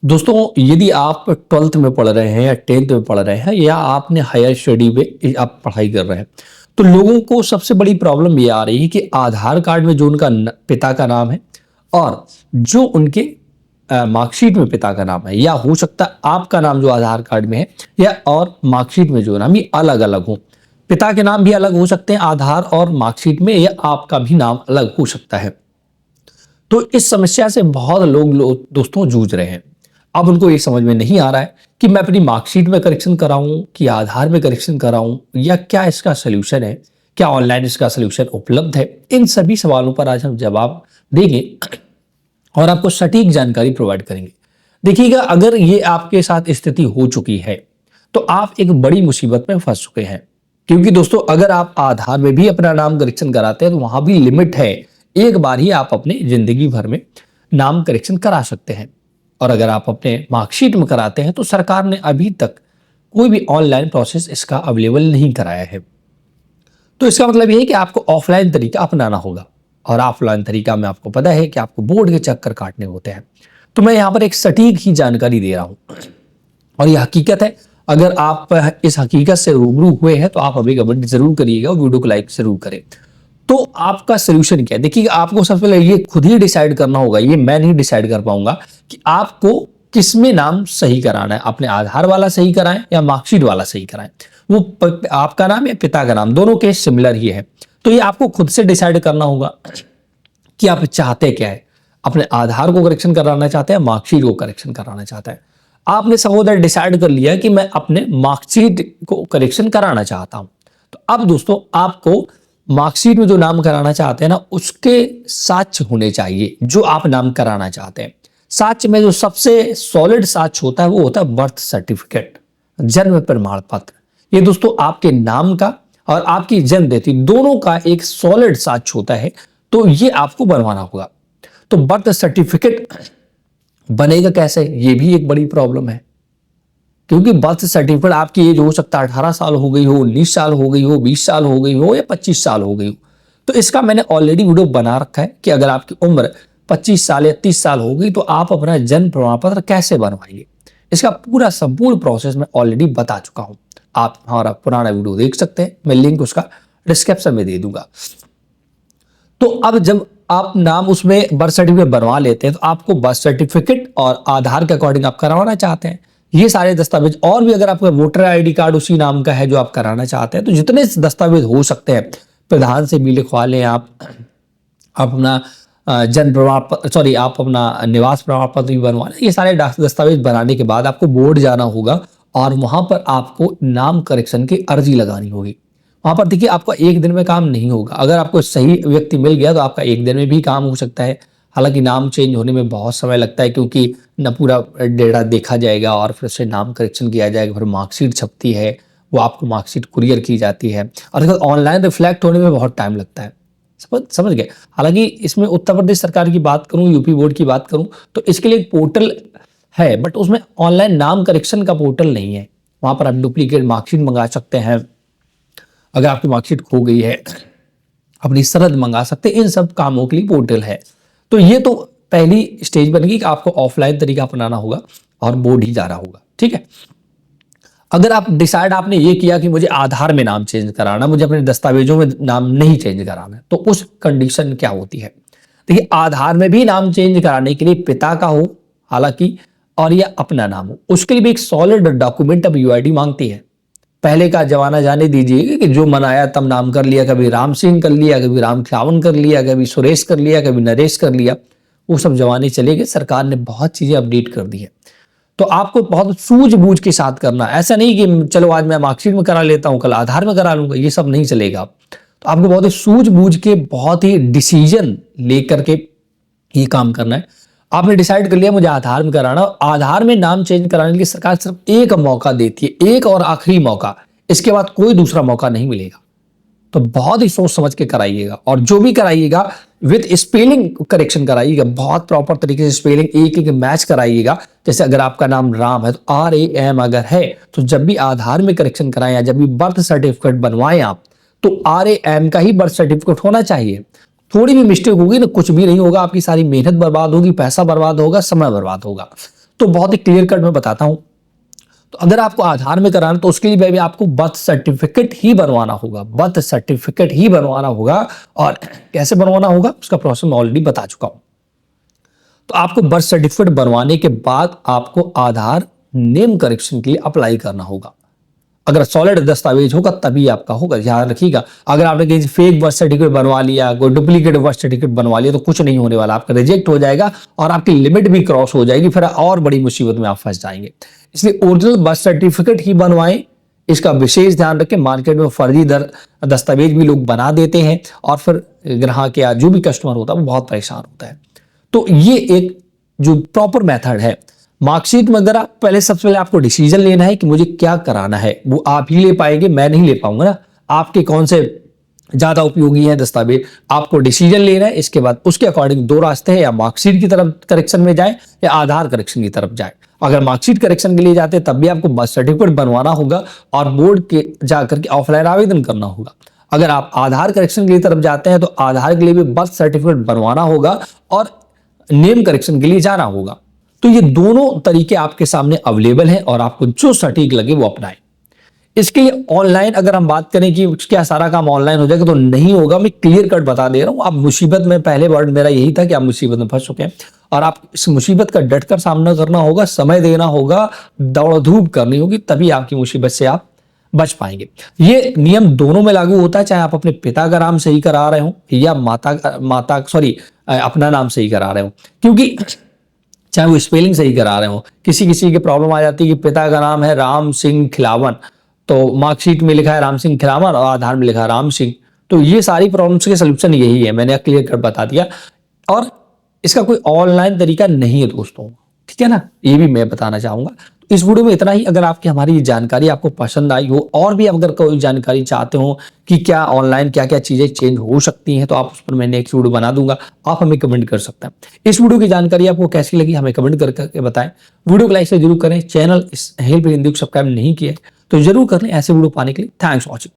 दोस्तों, यदि आप 12th में पढ़ रहे हैं या 10th में पढ़ रहे हैं या आपने हायर स्टडी में आप पढ़ाई कर रहे हैं, तो लोगों को सबसे बड़ी प्रॉब्लम ये आ रही है कि आधार कार्ड में जो उनका पिता का नाम है और जो उनके मार्कशीट में पिता का नाम है, या हो सकता है आपका नाम जो आधार कार्ड में है या और मार्कशीट में जो नाम, ये अलग अलग हो। पिता के नाम भी अलग हो सकते हैं आधार और मार्कशीट में, या आपका भी नाम अलग हो सकता है। तो इस समस्या से बहुत लोग दोस्तों जूझ रहे हैं। अब उनको ये समझ में नहीं आ रहा है कि मैं अपनी मार्कशीट में करेक्शन कराऊं कि आधार में करेक्शन कराऊं, या क्या इसका सोल्यूशन है, क्या ऑनलाइन इसका सोल्यूशन उपलब्ध है। इन सभी सवालों पर आज हम जवाब देंगे और आपको सटीक जानकारी प्रोवाइड करेंगे। देखिएगा, अगर ये आपके साथ स्थिति हो चुकी है तो आप एक बड़ी मुसीबत में फंस चुके हैं, क्योंकि दोस्तों अगर आप आधार में भी अपना नाम करेक्शन कराते हैं तो वहां भी लिमिट है, एक बार ही आप अपने जिंदगी भर में नाम करेक्शन करा सकते हैं। और अगर आप अपने मार्कशीट में कराते हैं तो सरकार ने अभी तक कोई भी ऑनलाइन प्रोसेस इसका अवेलेबल नहीं कराया है। तो इसका मतलब ये है कि आपको ऑफलाइन तरीका अपनाना होगा, और ऑफलाइन तरीका में आपको पता है कि आपको बोर्ड के चक्कर काटने होते हैं। तो मैं यहाँ पर एक सटीक ही जानकारी दे रहा हूँ और यह हकीकत है। अगर आप इस हकीकत से रूबरू हुए हैं तो आप अभी कमेंट जरूर करिएगा और वीडियो को लाइक जरूर करें। तो आपका सोल्यूशन क्या है? देखिए, आपको सबसे पहले ये खुद ही डिसाइड करना होगा, ये मैं नहीं डिसाइड कर पाऊंगा कि आपको किस में नाम सही कराना है। अपने आधार वाला सही कराएं या मार्कशीट वाला सही कराएं, वो आपका नाम या पिता का नाम, दोनों केस सिमिलर ही है। तो ये आपको खुद से डिसाइड करना होगा कि आप चाहते क्या है। अपने आधार को करेक्शन कराना चाहते हैं, मार्कशीट को करेक्शन कराना चाहते हैं। आपने सहोदर डिसाइड कर लिया कि मैं अपने मार्कशीट को करेक्शन कराना चाहता हूं। तो अब दोस्तों, आपको मार्कशीट में जो नाम कराना चाहते हैं ना, उसके साक्ष्य होने चाहिए जो आप नाम कराना चाहते हैं। साक्ष्य में जो सबसे सॉलिड साक्ष्य होता है वो होता है बर्थ सर्टिफिकेट, जन्म प्रमाण पत्र। ये दोस्तों आपके नाम का और आपकी जन्म तिथि दोनों का एक सॉलिड साक्ष्य होता है, तो ये आपको बनवाना होगा। तो बर्थ सर्टिफिकेट बनेगा कैसे, ये भी एक बड़ी प्रॉब्लम है, क्योंकि बर्थ सर्टिफिकेट आपकी एज हो सकता है 18 साल हो गई हो, 19 साल हो गई हो, 20 साल हो गई हो या 25 साल हो गई हो। तो इसका मैंने ऑलरेडी वीडियो बना रखा है कि अगर आपकी उम्र 25 साल या 30 साल हो गई तो आप अपना जन्म प्रमाण पत्र कैसे बनवाइए। इसका पूरा संपूर्ण प्रोसेस मैं ऑलरेडी बता चुका हूं। आप हमारा पुराना वीडियो देख सकते हैं, मैं लिंक उसका डिस्क्रिप्शन में दे दूंगा। तो अब जब आप नाम उसमें बर्थ सर्टिफिकेट बनवा लेते हैं तो आपको बर्थ सर्टिफिकेट और आधार के अकॉर्डिंग आप करवाना चाहते हैं ये सारे दस्तावेज, और भी अगर आपका वोटर आईडी कार्ड उसी नाम का है जो आप कराना चाहते हैं, तो जितने दस्तावेज हो सकते हैं, प्रधान से भी लिखवा लें आप अपना जन्म प्रमाण पत्र, सॉरी आप अपना निवास प्रमाण पत्र भी बनवा लें। ये सारे दस्तावेज बनाने के बाद आपको बोर्ड जाना होगा और वहां पर आपको नाम करेक्शन की अर्जी लगानी होगी। वहां पर देखिए, आपका एक दिन में काम नहीं होगा। अगर आपको सही व्यक्ति मिल गया तो आपका एक दिन में भी काम हो सकता है। हालांकि नाम चेंज होने में बहुत समय लगता है, क्योंकि न पूरा डेटा देखा जाएगा और फिर से नाम करेक्शन किया जाएगा, फिर मार्कशीट छपती है, वो आपको मार्कशीट कुरियर की जाती है, और ऑनलाइन रिफ्लेक्ट होने में बहुत टाइम लगता है। समझ गए। हालांकि इसमें उत्तर प्रदेश सरकार की बात करूं, यूपी बोर्ड की बात करूं, तो इसके लिए एक पोर्टल है, बट उसमें ऑनलाइन नाम करेक्शन का पोर्टल नहीं है। वहां पर आप डुप्लीकेट मार्कशीट मंगा सकते हैं, अगर आपकी मार्कशीट खो गई है अपनी सरहद मंगा सकते हैं। इन सब कामों के लिए पोर्टल है। तो ये तो पहली स्टेज बन गई कि आपको ऑफलाइन तरीका अपनाना होगा और बोर्ड ही जाना होगा, ठीक है। अगर आप डिसाइड आपने ये किया कि मुझे आधार में नाम चेंज कराना, मुझे अपने दस्तावेजों में नाम नहीं चेंज कराना, तो उस कंडीशन क्या होती है। देखिए, आधार में भी नाम चेंज कराने के लिए पिता का हो हालांकि, और या अपना नाम हो, उसके लिए भी एक सॉलिड डॉक्यूमेंट अब यूआईडी मांगती है। पहले का जमाना जाने दीजिए कि जो मन आया तब नाम कर लिया, कभी राम सिंह कर लिया, कभी राम खिलावन कर लिया, कभी सुरेश कर लिया, कभी नरेश कर लिया, वो सब जमाने चले गए। सरकार ने बहुत चीजें अपडेट कर दी है। तो आपको बहुत सूझबूझ के साथ करना, ऐसा नहीं कि चलो आज मैं मार्कशीट में करा लेता हूं, कल आधार में करा लूंगा, ये सब नहीं चलेगा। तो आपको बहुत ही सूझबूझ के, बहुत ही डिसीजन लेकर के ये काम करना है। आपने डिसाइड कर लिया मुझे आधार में कराना, आधार में नाम चेंज कराने के लिए सरकार सिर्फ एक मौका देती है, एक और आखिरी मौका, इसके बाद कोई दूसरा मौका नहीं मिलेगा। तो बहुत ही सोच समझ के कराइएगा, और जो भी कराइएगा विद स्पेलिंग करेक्शन कराइएगा, बहुत प्रॉपर तरीके से स्पेलिंग एक एक मैच कराइएगा। जैसे अगर आपका नाम राम है तो RAM अगर है, तो जब भी आधार में करेक्शन कराएं या जब भी बर्थ सर्टिफिकेट बनवाएं आप, तो RAM का ही बर्थ सर्टिफिकेट होना चाहिए। थोड़ी भी मिस्टेक होगी ना, कुछ भी नहीं होगा, आपकी सारी मेहनत बर्बाद होगी, पैसा बर्बाद होगा, समय बर्बाद होगा। तो बहुत ही क्लियर कट मैं बताता हूँ। तो अगर आपको आधार में कराना तो उसके लिए भी आपको बर्थ सर्टिफिकेट ही बनवाना होगा, बर्थ सर्टिफिकेट ही बनवाना होगा। और कैसे बनवाना होगा उसका प्रोसेस मैं ऑलरेडी बता चुका हूं। तो आपको बर्थ सर्टिफिकेट बनवाने के बाद आपको आधार नेम करेक्शन के लिए अप्लाई करना होगा। अगर सॉलिड दस्तावेज होगा तभी आपका होगा, ध्यान रखिएगा। अगर आपने कहीं फेक बर्थ सर्टिफिकेट बनवा लिया, कोई डुप्लीकेट बर्थ सर्टिफिकेट बनवा लिया तो कुछ नहीं होने वाला, आपका रिजेक्ट हो जाएगा और आपकी लिमिट भी क्रॉस हो जाएगी, फिर और बड़ी मुसीबत में आप फंस जाएंगे। इसलिए ओरिजिनल बर्थ सर्टिफिकेट ही बनवाएं, इसका विशेष ध्यान रखें। मार्केट में फर्जी दस्तावेज भी लोग बना देते हैं और फिर ग्राहक या जो भी कस्टमर होता है वो बहुत परेशान होता है। तो ये एक जो प्रॉपर मेथड है। मार्कशीट में अगर आप पहले, सबसे पहले आपको डिसीजन लेना है कि मुझे क्या कराना है, वो आप ही ले पाएंगे, मैं नहीं ले पाऊंगा ना। आपके कौन से ज्यादा उपयोगी है दस्तावेज, आपको डिसीजन लेना है। इसके बाद उसके अकॉर्डिंग दो रास्ते हैं, या मार्कशीट की तरफ करेक्शन में जाए या आधार करेक्शन की तरफ जाए। अगर मार्कशीट करेक्शन के लिए जाते हैं तब भी आपको बर्थ सर्टिफिकेट बनवाना होगा और बोर्ड के जाकर के ऑफलाइन आवेदन करना होगा। अगर आप आधार करेक्शन के लिए तरफ जाते हैं तो आधार के लिए भी बर्थ सर्टिफिकेट बनवाना होगा और नेम करेक्शन के लिए जाना होगा। तो ये दोनों तरीके आपके सामने अवेलेबल हैं और आपको जो सटीक लगे वो अपनाएं। इसके लिए ऑनलाइन अगर हम बात करें कि क्या सारा काम ऑनलाइन हो जाएगा, तो नहीं होगा। मैं क्लियर कट बता दे रहा हूं। आप मुसीबत में, पहले वर्ड मेरा यही था कि आप मुसीबत में फंस चुके हैं और आप इस मुसीबत का डटकर सामना करना होगा, समय देना होगा, दौड़ धूप करनी होगी, तभी आपकी मुसीबत से आप बच पाएंगे। ये नियम दोनों में लागू होता है, चाहे आप अपने पिता का नाम सही करा रहे हो या अपना नाम सही करा रहे हो, क्योंकि चाहे वो स्पेलिंग सही करा रहे हो। किसी किसी की प्रॉब्लम आ जाती है कि पिता का नाम है राम सिंह खिलावन, तो मार्कशीट में लिखा है राम सिंह खिलावन और आधार में लिखा है राम सिंह। तो ये सारी प्रॉब्लम्स के सलूशन यही है, मैंने क्लियर कर बता दिया। और इसका कोई ऑनलाइन तरीका नहीं है दोस्तों, ठीक है ना, ये भी मैं बताना चाहूंगा। तो इस वीडियो में इतना ही। अगर आपकी हमारी जानकारी आपको पसंद आई हो और भी अगर कोई जानकारी चाहते हो कि क्या ऑनलाइन क्या क्या चीजें चेंज हो सकती हैं, तो आप उस पर मैं नेक्स्ट वीडियो बना दूंगा, आप हमें कमेंट कर सकते हैं। इस वीडियो की जानकारी आपको कैसी लगी हमें कमेंट करके बताएं। वीडियो को लाइक से जरूर करें। चैनल इस हेल्प हिंदी को सब्सक्राइब नहीं किया है तो जरूर कर लें ऐसे वीडियो पाने के लिए। Thanks for watching.